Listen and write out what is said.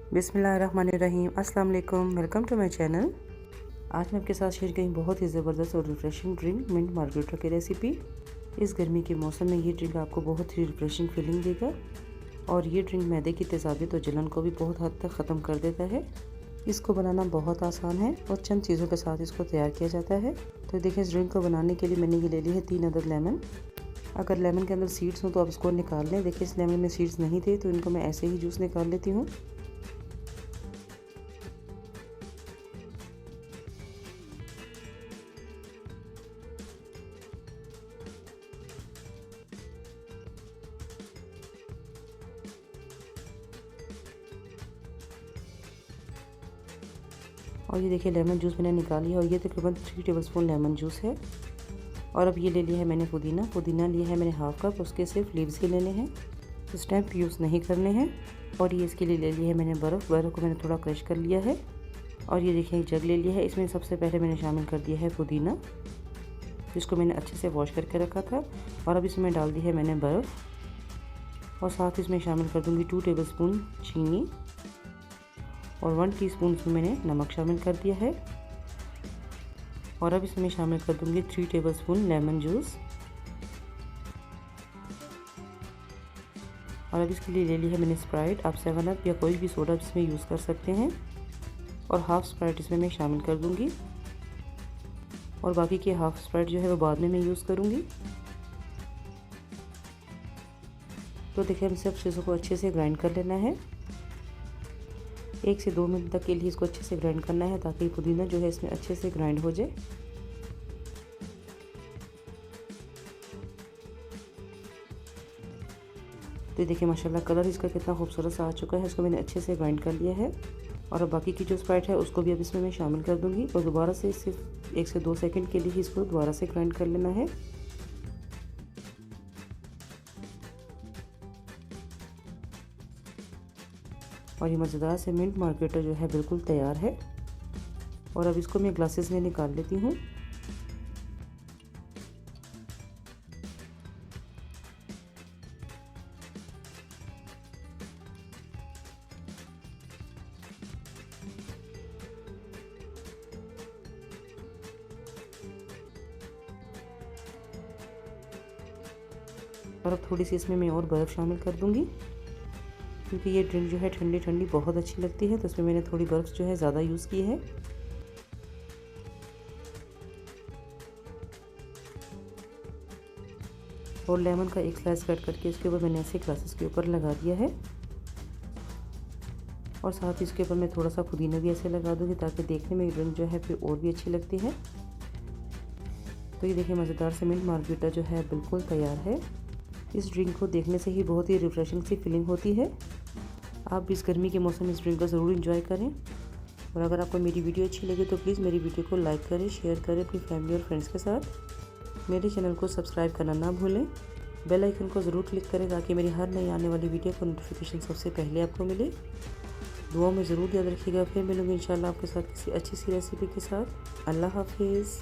बिस्मिल्लाहिर्रहमानिर्रहीम, अस्सलाम वालेकुम, वेलकम टू माय चैनल। आज मैं आपके साथ शेयर करूँ बहुत ही ज़बरदस्त और रिफ़्रेशिंग ड्रिंक मिंट मार्गरीटा की रेसिपी। इस गर्मी के मौसम में ये ड्रिंक आपको बहुत ही रिफ़्रेशिंग फीलिंग देगा और ये ड्रिंक मैदे की तेज़ाबियत और जलन को भी बहुत हद तक ख़त्म कर देता है। इसको बनाना बहुत आसान है और चंद चीज़ों के साथ इसको तैयार किया जाता है। तो देखिए, इस ड्रिंक को बनाने के लिए मैंने ये ले ली है 3 अदद लेमन। अगर लेमन के अंदर सीड्स हों तो आप इसको निकाल लें। देखिए, इस लेमन में सीड्स नहीं थे तो इनको मैं ऐसे ही जूस निकाल लेती हूँ। और ये देखिए, लेमन जूस मैंने निकाल लिया और ये तकरीबन 3 टेबलस्पून लेमन जूस है। और अब ये ले लिया है मैंने पुदीना लिया है मैंने हाफ़ कप। उसके सिर्फ लीव्स ही लेने हैं, स्टेम यूज़ नहीं करने हैं। और ये इसके लिए ले लिया है मैंने बर्फ़ को मैंने थोड़ा क्रश कर लिया है। और ये देखिए, एक जग ले लिया है। इसमें सबसे पहले मैंने शामिल कर दिया है पुदीना, जिसको मैंने अच्छे से वॉश करके रखा था। और अब इसमें डाल दी है मैंने बर्फ़ और साथ इसमें शामिल कर दूँगी 2 टेबलस्पून चीनी और 1 टीस्पून इसमें मैंने नमक शामिल कर दिया है। और अब इसमें शामिल कर दूंगी 3 टेबलस्पून लेमन जूस। और अब इसके लिए ले ली है मैंने स्प्राइट। आप 7 अप या कोई भी सोडा इसमें यूज़ कर सकते हैं। और हाफ़ स्प्राइट इसमें मैं शामिल कर दूंगी और बाकी की हाफ़ स्प्राइट जो है वो बाद में मैं यूज़ करूंगी। तो देखिए, हम सब चीज़ों को अच्छे से ग्राइंड कर लेना है। 1 से 2 मिनट तक के लिए इसको अच्छे से ग्राइंड करना है ताकि पुदीना जो है इसमें अच्छे से ग्राइंड हो जाए। तो देखिए, माशाल्लाह कलर इसका कितना खूबसूरत सा आ चुका है। इसको मैंने अच्छे से ग्राइंड कर लिया है। और अब बाकी की जो स्प्राइट है उसको भी अब इसमें मैं शामिल कर दूंगी और दोबारा से सिर्फ 1 से 2 सेकंड के लिए ही इसको दोबारा से ग्राइंड कर लेना है। और ये मज़ेदार से मिंट मार्गरीटा जो है बिल्कुल तैयार है। और अब इसको मैं ग्लासेस में निकाल लेती हूँ। और अब थोड़ी सी इसमें मैं और बर्फ़ शामिल कर दूँगी क्योंकि ये ड्रिंक जो है ठंडी ठंडी बहुत अच्छी लगती है। तो इसमें मैंने थोड़ी बर्फ़ जो है ज़्यादा यूज़ की है। और लेमन का एक स्लाइस कट करके इसके ऊपर मैंने ऐसे ग्लासेस के ऊपर लगा दिया है। और साथ ही इसके ऊपर मैं थोड़ा सा पुदीना भी ऐसे लगा दूँगी ताकि देखने में ये ड्रिंक जो है फिर और भी अच्छी लगती है। तो ये देखिए, मज़ेदार से मिंट मार्गरीटा जो है बिल्कुल तैयार है। इस ड्रिंक को देखने से ही बहुत ही रिफ़्रेशिंग सी फीलिंग होती है। आप भी इस गर्मी के मौसम में इस ड्रिंक को ज़रूर इंजॉय करें। और अगर आपको मेरी वीडियो अच्छी लगे तो प्लीज़ मेरी वीडियो को लाइक करें, शेयर करें अपनी फैमिली और फ्रेंड्स के साथ। मेरे चैनल को सब्सक्राइब करना ना भूलें। बेल आइकन को ज़रूर क्लिक करें ताकि मेरी हर नई आने वाली वीडियो का नोटिफिकेशन सबसे पहले आपको मिले। दुआ में ज़रूर याद रखिएगा। फिर मिलूँगी इंशाल्लाह आपके साथ किसी अच्छी सी रेसिपी के साथ। अल्लाह हाफिज़।